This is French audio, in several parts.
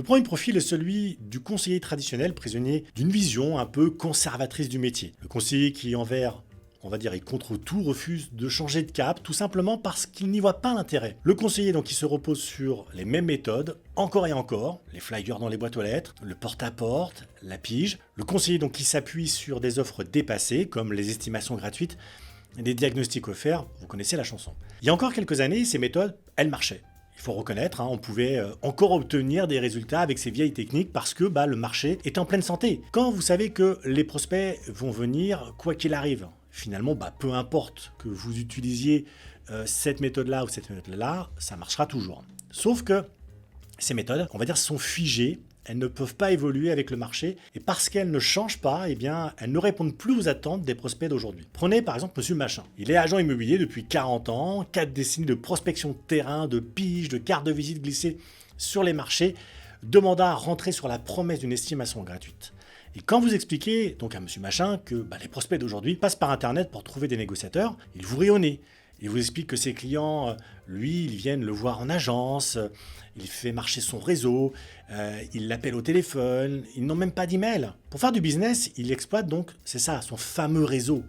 Le premier profil est celui du conseiller traditionnel, prisonnier d'une vision un peu conservatrice du métier. Le conseiller qui, envers, on va dire, et contre tout, refuse de changer de cap, tout simplement parce qu'il n'y voit pas l'intérêt. Le conseiller, donc, qui se repose sur les mêmes méthodes, encore et encore, les flyers dans les boîtes aux lettres, le porte-à-porte, la pige. Le conseiller, donc, qui s'appuie sur des offres dépassées, comme les estimations gratuites, des diagnostics offerts, vous connaissez la chanson. Il y a encore quelques années, ces méthodes, elles marchaient. Il faut reconnaître, on pouvait encore obtenir des résultats avec ces vieilles techniques parce que le marché est en pleine santé. Quand vous savez que les prospects vont venir quoi qu'il arrive, finalement, peu importe que vous utilisiez cette méthode-là ou cette méthode-là, ça marchera toujours. Sauf que ces méthodes, on va dire, sont figées. Elles ne peuvent pas évoluer avec le marché et parce qu'elles ne changent pas, elles ne répondent plus aux attentes des prospects d'aujourd'hui. Prenez par exemple Monsieur Machin. Il est agent immobilier depuis 40 ans, 4 décennies de prospection de terrain, de pige, de cartes de visite glissées sur les marchés, demanda à rentrer sur la promesse d'une estimation gratuite. Et quand vous expliquez donc à Monsieur Machin que les prospects d'aujourd'hui passent par Internet pour trouver des négociateurs, il vous rit au nez. Il vous explique que ses clients, lui, ils viennent le voir en agence, il fait marcher son réseau, il l'appelle au téléphone, ils n'ont même pas d'email. Pour faire du business, il exploite donc, c'est ça, son fameux réseau.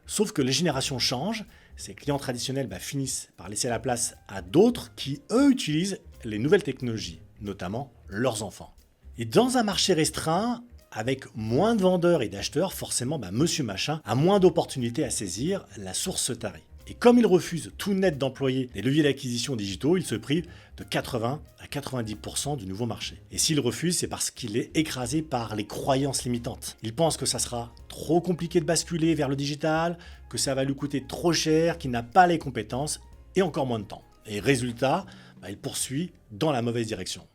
Sauf que les générations changent, ces clients traditionnels finissent par laisser la place à d'autres qui, eux, utilisent les nouvelles technologies, notamment leurs enfants. Et dans un marché restreint, avec moins de vendeurs et d'acheteurs, forcément, Monsieur Machin a moins d'opportunités à saisir, la source se tarit. Et comme il refuse tout net d'employer les leviers d'acquisition digitaux, il se prive de 80 à 90% du nouveau marché. Et s'il refuse, c'est parce qu'il est écrasé par les croyances limitantes. Il pense que ça sera trop compliqué de basculer vers le digital, que ça va lui coûter trop cher, qu'il n'a pas les compétences et encore moins de temps. Et résultat, il poursuit dans la mauvaise direction.